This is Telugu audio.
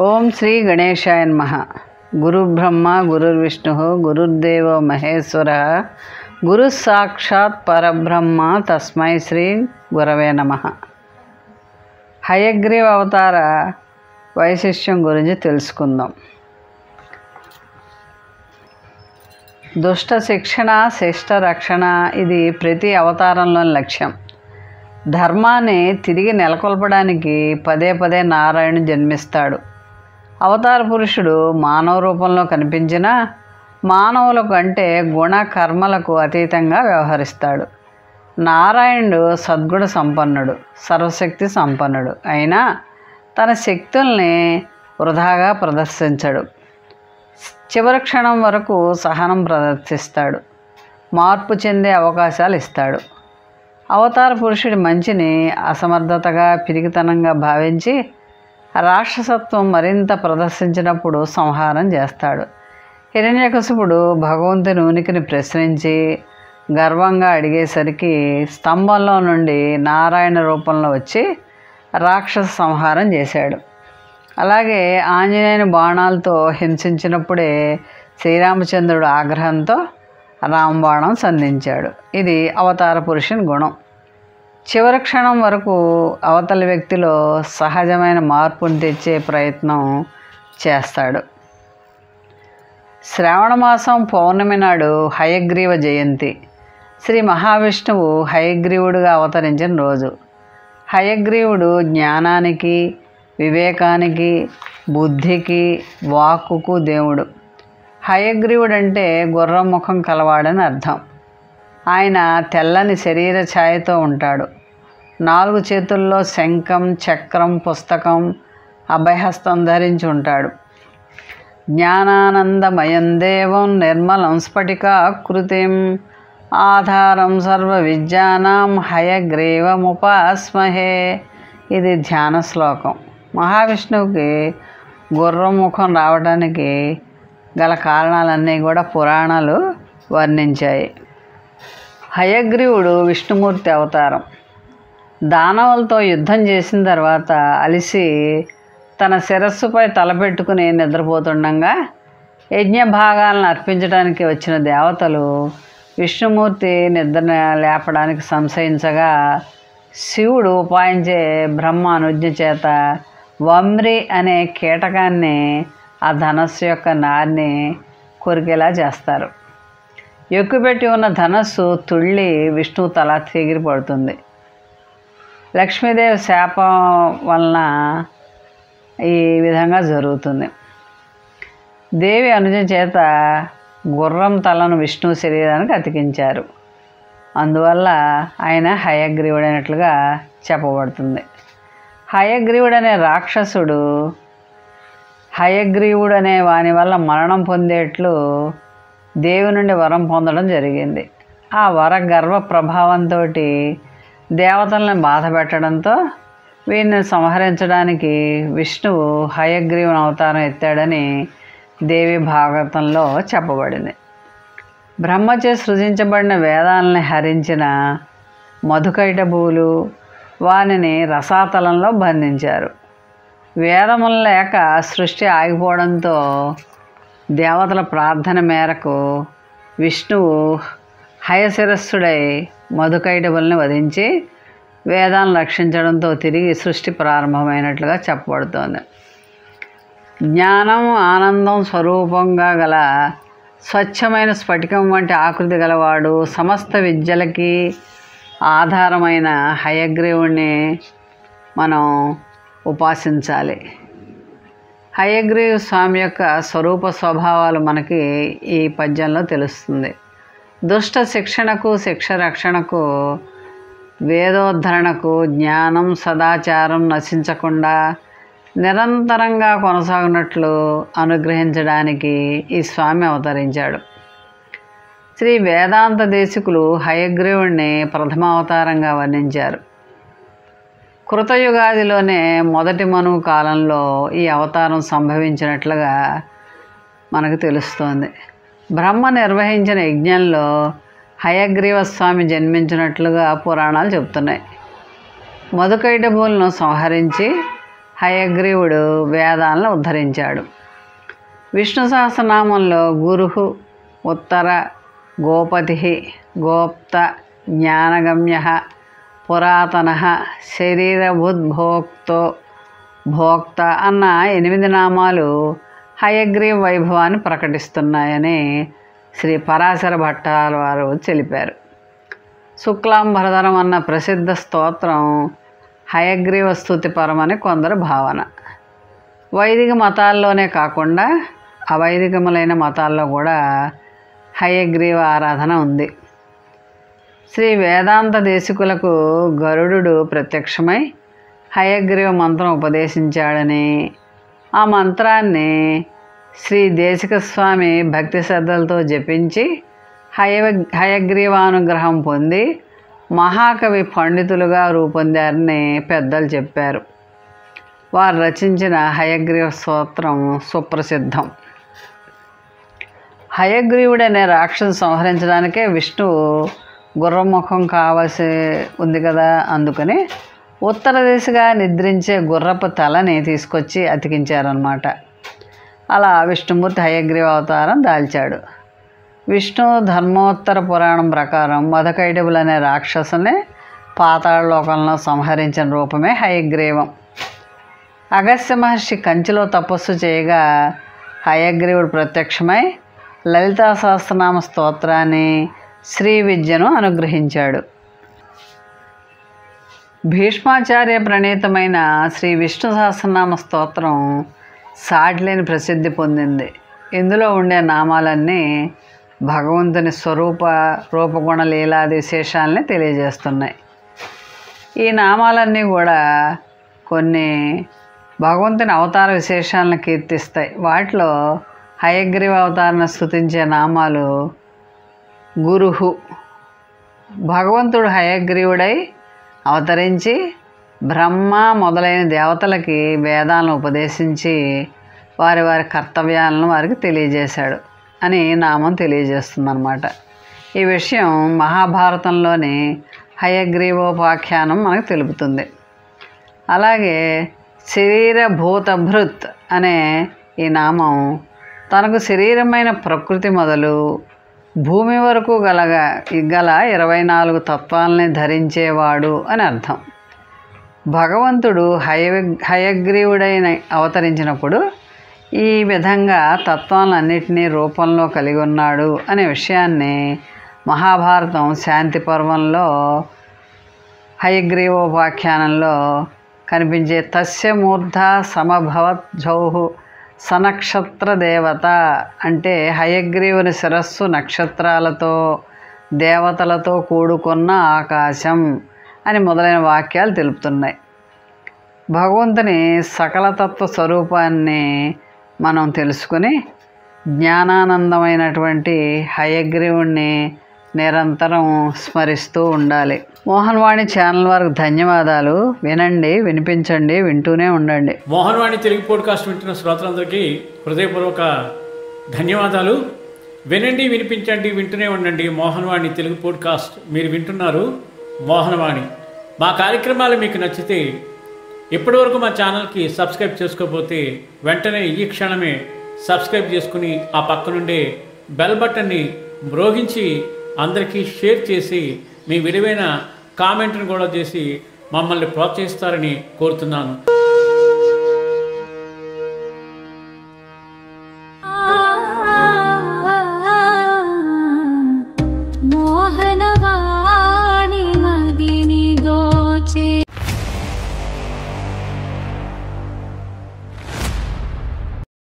ఓం శ్రీ గణేశాయ నమః. గురుబ్రహ్మ గురుర్విష్ణు గురుర్దేవో మహేశ్వర గురు సాక్షాత్ పరబ్రహ్మ తస్మై శ్రీ గురవే నమః. హయగ్రీవ అవతార వైశిష్ట్యం గురించి తెలుసుకుందాం. దుష్ట శిక్షణ శిష్ట రక్షణ ఇది ప్రతి అవతారంలోని లక్ష్యం. ధర్మాన్ని తిరిగి నెలకొల్పడానికి పదే పదే నారాయణుడు జన్మిస్తాడు. అవతార పురుషుడు మానవ రూపంలో కనిపించిన మానవులకు అంటే గుణ కర్మలకు అతీతంగా వ్యవహరిస్తాడు. నారాయణుడు సద్గుణ సంపన్నుడు, సర్వశక్తి సంపన్నుడు అయినా తన శక్తుల్ని వృధాగా ప్రదర్శించడు. చివరి క్షణం వరకు సహనం ప్రదర్శిస్తాడు, మార్పు చెందే అవకాశాలు ఇస్తాడు. అవతార పురుషుడి మంచిని అసమర్థతగా పిరికితనంగా భావించి రాక్షసత్వం మరింత ప్రదర్శించినప్పుడు సంహారం చేస్తాడు. హిరణ్యకశిపుడు భగవంతుని ఉనికిని ప్రశ్నించి గర్వంగా అడిగేసరికి స్తంభంలో నుండి నారాయణ రూపంలో వచ్చి రాక్షస సంహారం చేశాడు. అలాగే ఆంజనేయుని బాణాలతో హింసించినప్పుడే శ్రీరామచంద్రుడు ఆగ్రహంతో రామబాణం సంధించాడు. ఇది అవతార పురుషుని గుణం. చివరి క్షణం వరకు అవతలి వ్యక్తిలో సహజమైన మార్పును తెచ్చే ప్రయత్నం చేస్తాడు. శ్రావణ మాసం పౌర్ణమి నాడు హయగ్రీవ జయంతి. శ్రీ మహావిష్ణువు హయగ్రీవుడుగా అవతరించిన రోజు. హయగ్రీవుడు జ్ఞానానికి, వివేకానికి, బుద్ధికి, వాక్కుకు దేవుడు. హయగ్రీవుడంటే గుర్రం ముఖం కలవాడని అర్థం. ఆయన తెల్లని శరీర ఛాయతో ఉంటాడు. 4 చేతుల్లో శంఖం, చక్రం, పుస్తకం, అభయహస్తం ధరించి ఉంటాడు. జ్ఞానానందమయం దేవం నిర్మలం స్ఫటికాకృతిం ఆధారం సర్వ విద్యానాం హయగ్రీవముపాస్మహే. ఇది ధ్యాన శ్లోకం. మహావిష్ణువుకి గుర్రం ముఖం రావడానికి గల కారణాలన్నీ కూడా పురాణాలు వర్ణించాయి. హయగ్రీవుడు విష్ణుమూర్తి అవతారం. దానవులతో యుద్ధం చేసిన తర్వాత అలిసి తన శిరస్సుపై తలపెట్టుకుని నిద్రపోతుండగా యజ్ఞ భాగాలను అర్పించడానికి వచ్చిన దేవతలు విష్ణుమూర్తి నిద్ర లేపడానికి సంశయించగా శివుడు ఉపాయించే బ్రహ్మ అనుజ్ఞ చేత వమ్రి అనే కీటకాన్ని ఆ ధనస్సు యొక్క నారిని కొరికేలా చేస్తారు. ఎక్కుపెట్టి ఉన్న ధనస్సు తుళ్ళి విష్ణువు తల ఎగిరి పడుతుంది. లక్ష్మీదేవి శాపం వలన ఈ విధంగా జరుగుతుంది. దేవి అనుజ చేత గుర్రం తలను విష్ణువు శరీరానికి అతికించారు. అందువల్ల ఆయన హయగ్రీవుడైనట్లుగా చెప్పబడుతుంది. హయగ్రీవుడనే రాక్షసుడు హయగ్రీవుడనే వాని వల్ల మరణం పొందేట్లు దేవి నుండి వరం పొందడం జరిగింది. ఆ వర గర్వ ప్రభావంతో దేవతలను బాధ పెట్టడంతో వీరిని సంహరించడానికి విష్ణువు హయగ్రీవుని అవతారం ఎత్తాడని దేవి భాగవతంలో చెప్పబడింది. బ్రహ్మచే సృజించబడిన వేదాలని హరించిన మధుకైటభువులు వారిని రసాతలంలో బంధించారు. వేదములు లేక సృష్టి ఆగిపోవడంతో దేవతల ప్రార్థన మేరకు విష్ణువు హయశిరస్సుడై మధుకైటభుల్ని వధించి వేదాలను రక్షించడంతో తిరిగి సృష్టి ప్రారంభమైనట్లుగా చెప్పబడుతోంది. జ్ఞానం ఆనందం స్వరూపంగా గల స్వచ్ఛమైన స్ఫటికం వంటి ఆకృతి గలవాడు సమస్త విద్యలకి ఆధారమైన హయగ్రీవుణ్ణి మనం ఉపాసించాలి. హయగ్రీవ స్వామి యొక్క స్వరూప స్వభావాలు మనకి ఈ పద్యంలో తెలుస్తుంది. దుష్ట శిక్షణకు శిక్ష రక్షణకు వేదోద్ధరణకు జ్ఞానం సదాచారం నశించకుండా నిరంతరంగా కొనసాగినట్లు అనుగ్రహించడానికి ఈ స్వామి అవతరించాడు. శ్రీ వేదాంత దేశికులు హయగ్రీవుణ్ణి ప్రథమావతారంగా వర్ణించారు. కృతయుగాదిలోనే మొదటి మనువు కాలంలో ఈ అవతారం సంభవించినట్లుగా మనకు తెలుస్తోంది. బ్రహ్మ నిర్వహించిన యజ్ఞంలో హయగ్రీవ స్వామి జన్మించినట్లుగా పురాణాలు చెబుతున్నాయి. మధుకైటభువులను సంహరించి హయగ్రీవుడు వేదాలను ఉద్ధరించాడు. విష్ణు సహస్రనామంలో గురు, ఉత్తర, గోపతి, గోప్త, జ్ఞానగమ్య, పురాతన, శరీరభుద్భోక్తో, భోక్త అన్న 8 నామాలు హయగ్రీవ వైభవాన్ని ప్రకటిస్తున్నాయని శ్రీ పరాశర భట్టాల వారు తెలిపారు. శుక్లాంబరధరం అన్న ప్రసిద్ధ స్తోత్రం హయగ్రీవ స్తుతిపరమని కొందరు భావన. వైదిక మతాల్లోనే కాకుండా అవైదికములైన మతాల్లో కూడా హయగ్రీవ ఆరాధన ఉంది. శ్రీ వేదాంత దేశికులకు గరుడు ప్రత్యక్షమై హయగ్రీవ మంత్రం ఉపదేశించాడని, ఆ మంత్రాన్ని శ్రీ దేశిక స్వామి భక్తి శ్రద్ధలతో జపించి హయగ్రీవానుగ్రహం పొంది మహాకవి పండితులుగా రూపొందారని పెద్దలు చెప్పారు. వారు రచించిన హయగ్రీవ స్తోత్రం సుప్రసిద్ధం. హయగ్రీవుడనే రాక్షసు సంహరించడానికే విష్ణువు గుర్రముఖం కావాల్సి ఉంది కదా, అందుకని ఉత్తర దిశగా నిద్రించే గుర్రపు తలని తీసుకొచ్చి అతికించారన్నమాట. అలా విష్ణుమూర్తి హయగ్రీవ అవతారం దాల్చాడు. విష్ణు ధర్మోత్తర పురాణం ప్రకారం మధుకైటబులు అనే రాక్షసుని పాతాళ లోకంలో సంహరించిన రూపమే హయగ్రీవం. అగస్త్య మహర్షి కంచిలో తపస్సు చేయగా హయగ్రీవుడు ప్రత్యక్షమై లలితా సహస్రనామ స్తోత్రాన్ని, శ్రీ విద్యను అనుగ్రహించాడు. భీష్మాచార్య ప్రణీతమైన శ్రీ విష్ణు సహస్రనామ స్తోత్రం సాటిలేని ప్రసిద్ధి పొందింది. ఇందులో ఉండే నామాలన్నీ భగవంతుని రూపగుణ లీలాది విశేషాలని తెలియజేస్తున్నాయి. ఈ నామాలన్నీ కూడా కొన్ని భగవంతుని అవతార విశేషాలను కీర్తిస్తాయి. వాటిలో హయగ్రీవ అవతారాన్ని స్తుతించే నామాలు గురుహు, భగవంతుడు హయగ్రీవుడై అవతరించి బ్రహ్మ మొదలైన దేవతలకి వేదాలను ఉపదేశించి వారి వారి కర్తవ్యాలను వారికి తెలియజేశాడు అని నామం తెలియజేస్తుందన్నమాట. ఈ విషయం మహాభారతంలోని హయగ్రీవోపాఖ్యానం మనకు తెలుపుతుంది. అలాగే శరీరభూతభృత్ అనే ఈ నామం తనకు శరీరమైన ప్రకృతి మొదలు భూమి వరకు గల 24 తత్వాలని ధరించేవాడు అని అర్థం. భగవంతుడు హయగ్రీవుడైన అవతరించినప్పుడు ఈ విధంగా తత్వాలన్నింటినీ రూపంలో కలిగి ఉన్నాడు అనే విషయాన్ని మహాభారతం శాంతి పర్వంలో హయగ్రీవోపాఖ్యానంలో కనిపించే తస్య మూర్ధ సమభవజ్జౌహు సనక్షత్ర దేవత అంటే హయగ్రీవుని శిరస్సు నక్షత్రాలతో దేవతలతో కూడుకున్న ఆకాశం అని మొదలైన వాక్యాలు తెలుపుతున్నాయి. భగవంతుని సకలతత్వ స్వరూపాన్ని మనం తెలుసుకుని జ్ఞానానందమైనటువంటి హయగ్రీవుణ్ణి నిరంతరం స్మరిస్తూ ఉండాలి. మోహన్వాణి ఛానల్ వారికి ధన్యవాదాలు. వినండి, వినిపించండి, వింటూనే ఉండండి. మోహన్వాణి తెలుగు పోడ్కాస్ట్ వింటున్న శ్రోతలందరికీ హృదయపూర్వక ధన్యవాదాలు. వినండి, వినిపించండి, వింటూనే ఉండండి. మోహన్వాణి తెలుగు పోడ్కాస్ట్ మీరు వింటున్నారు. మోహన్వాణి మా కార్యక్రమాలు మీకు నచ్చితే ఇప్పటివరకు మా ఛానల్కి సబ్స్క్రైబ్ చేసుకోకపోతే వెంటనే ఈ క్షణమే సబ్స్క్రైబ్ చేసుకుని ఆ పక్కనుండే బెల్ బటన్ని మ్రోగించి అందరికీ షేర్ చేసి మీ విలువైన కామెంట్ను కూడా చేసి మమ్మల్ని ప్రోత్సహిస్తారని కోరుతున్నాను.